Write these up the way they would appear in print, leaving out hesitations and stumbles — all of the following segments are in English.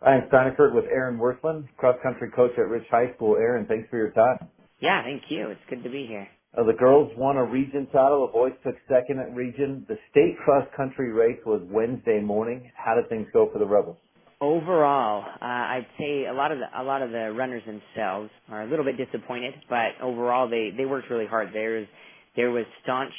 I am Steineckert with Erin Wirthlin, cross-country coach at Rich High School. Erin, thanks for your time. Yeah, thank you. It's good to be here. The girls won a region title. The boys took second at region. The state cross-country race was Wednesday morning. How did things go for the Rebels? Overall, I'd say a lot of the runners themselves are a little bit disappointed, but overall they worked really hard. There was staunch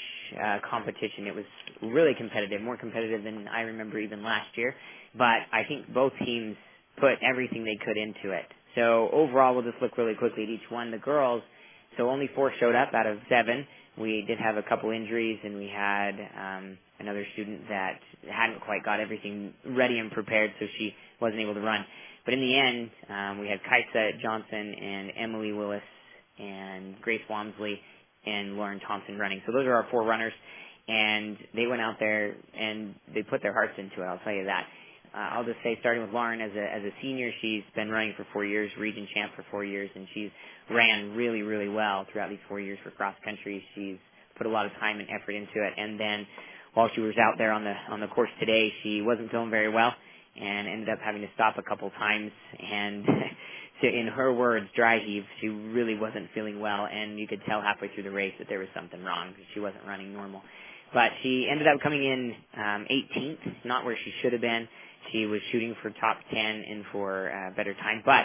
competition. It was really competitive, more competitive than I remember even last year. But I think both teams put everything they could into it. So overall, we'll just look really quickly at each one. The girls, so only 4 showed up out of 7. We did have a couple injuries, and we had another student that hadn't quite got everything ready and prepared, so she wasn't able to run. But in the end, we had Kaisa Johnson and Emily Willis and Grace Walmsley and Lauren Thompson running. So those are our 4 runners, and they went out there and they put their hearts into it, I'll tell you that. I'll just say, starting with Lauren, as a senior, she's been running for 4 years, region champ for 4 years, and she's ran really, really well throughout these 4 years for cross country. She's put a lot of time and effort into it. And then while she was out there on the course today, she wasn't feeling very well and ended up having to stop a couple times. And so in her words, dry heave, she really wasn't feeling well, and you could tell halfway through the race that there was something wrong because she wasn't running normal. But she ended up coming in 18th, not where she should have been. She was shooting for top 10 and for better time, but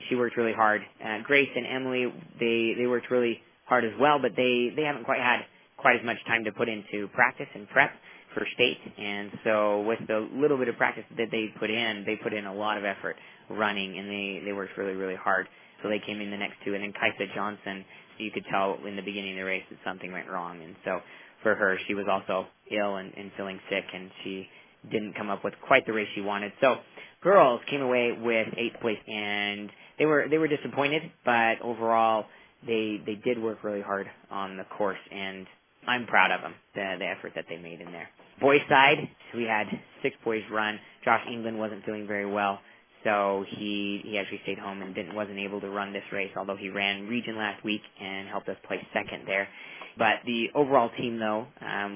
she worked really hard. Grace and Emily, they worked really hard as well, but they haven't quite had quite as much time to put into practice and prep for state. And so with the little bit of practice that they put in a lot of effort running, and they worked really, really hard. So they came in the next 2, and then Kaisa Johnson, you could tell in the beginning of the race that something went wrong. And so for her, she was also ill and feeling sick, and she didn't come up with quite the race she wanted. So girls came away with 8th place, and they were disappointed, but overall they did work really hard on the course, and I'm proud of them, the effort that they made in there. Boys side, we had 6 boys run. Josh England wasn't feeling very well, so he actually stayed home and wasn't able to run this race, although he ran region last week and helped us place second there. But the overall team, though,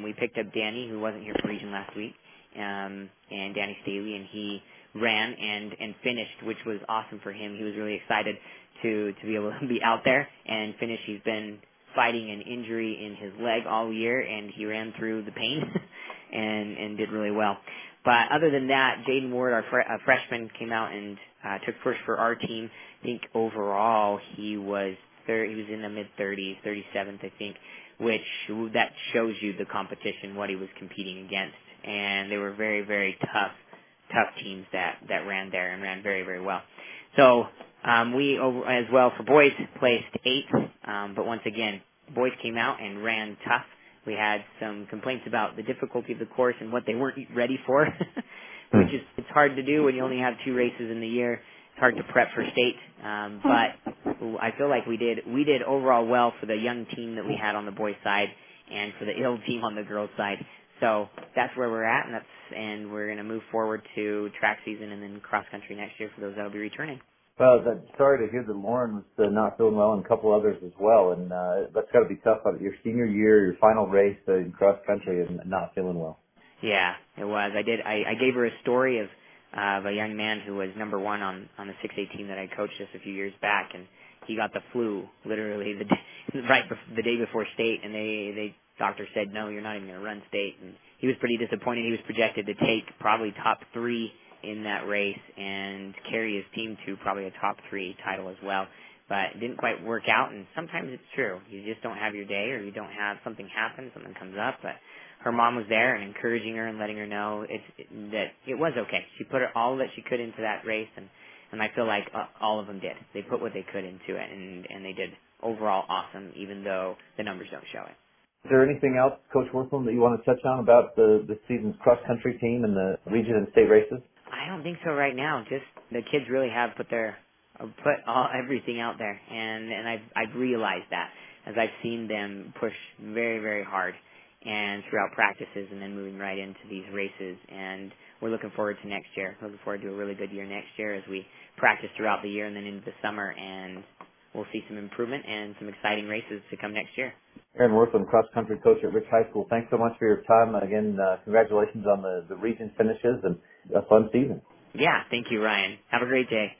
we picked up Danny, who wasn't here for region last week, and Danny Staley, and he ran and finished, which was awesome for him. He was really excited to be able to be out there and finish. He's been fighting an injury in his leg all year, and he ran through the pain and did really well. But other than that, Jaden Ward, our freshman, came out and took first for our team. I think overall he was in the mid-30s, 37th, I think, which that shows you the competition, what he was competing against. And they were very, very tough teams that ran there and ran very, very well. So we, as well, for boys, placed 8th. But once again, boys came out and ran tough. We had some complaints about the difficulty of the course and what they weren't ready for, which is, it's hard to do when you only have 2 races in the year. It's hard to prep for state. But I feel like we did overall well for the young team that we had on the boys' side and for the ill team on the girls' side. So that's where we're at, and we're going to move forward to track season and then cross country next year for those that will be returning. Well, sorry to hear that Lauren was not feeling well, and a couple others as well. And that's got to be tough on your senior year, your final race in cross country, and not feeling well. Yeah, it was. I gave her a story of a young man who was number 1 on the 6A team that I coached just a few years back, and he got the flu literally the day before state, and they doctor said, no, you're not even going to run state. And he was pretty disappointed. He was projected to take probably top 3 in that race and carry his team to probably a top 3 title as well. But it didn't quite work out, and sometimes it's true. You just don't have your day, or you don't have something happen, something comes up. But her mom was there and encouraging her and letting her know that it was okay. She put all that she could into that race, and I feel like all of them did. They put what they could into it, and they did overall awesome, even though the numbers don't show it. Is there anything else, Coach Wirthlin, that you want to touch on about the season's cross-country team and the region and state races? I don't think so right now. Just the kids really have put everything out there, and I've realized that as I've seen them push very, very hard and throughout practices and then moving right into these races. And we're looking forward to next year. Looking forward to a really good year next year as we practice throughout the year and then into the summer, and we'll see some improvement and some exciting races to come next year. Erin Wirthlin, cross-country coach at Rich High School. Thanks so much for your time. Again, congratulations on the region finishes and a fun season. Yeah, thank you, Ryan. Have a great day.